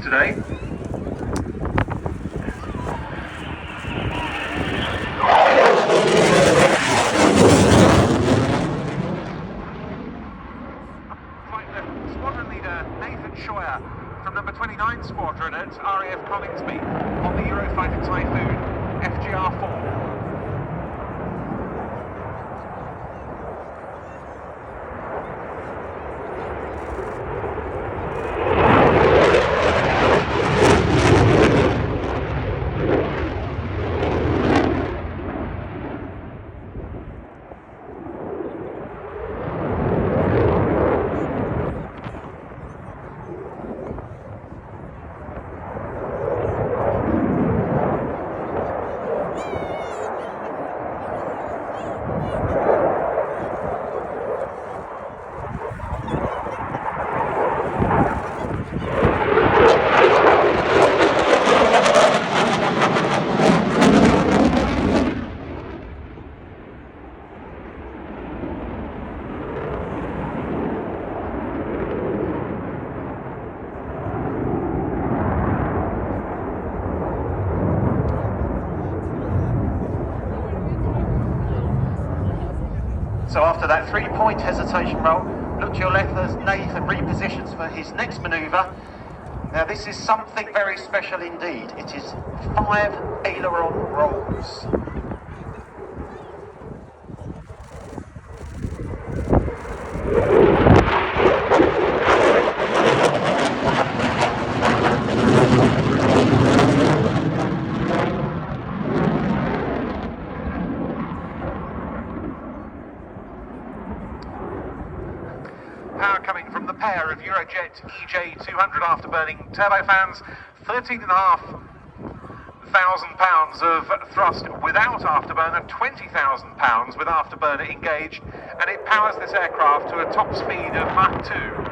today. Squadron leader Nathan Scheuer from number 29 Squadron at RAF Coningsby on the Eurofighter Typhoon FGR-4. So after that 3-point hesitation roll, look to your left as Nathan repositions for his next manoeuvre. Now this is something very special indeed. It is 5 aileron rolls. Power coming from the pair of Eurojet EJ200 afterburning turbofans, 13,500 pounds of thrust without afterburner, 20,000 pounds with afterburner engaged, and it powers this aircraft to a top speed of Mach 2.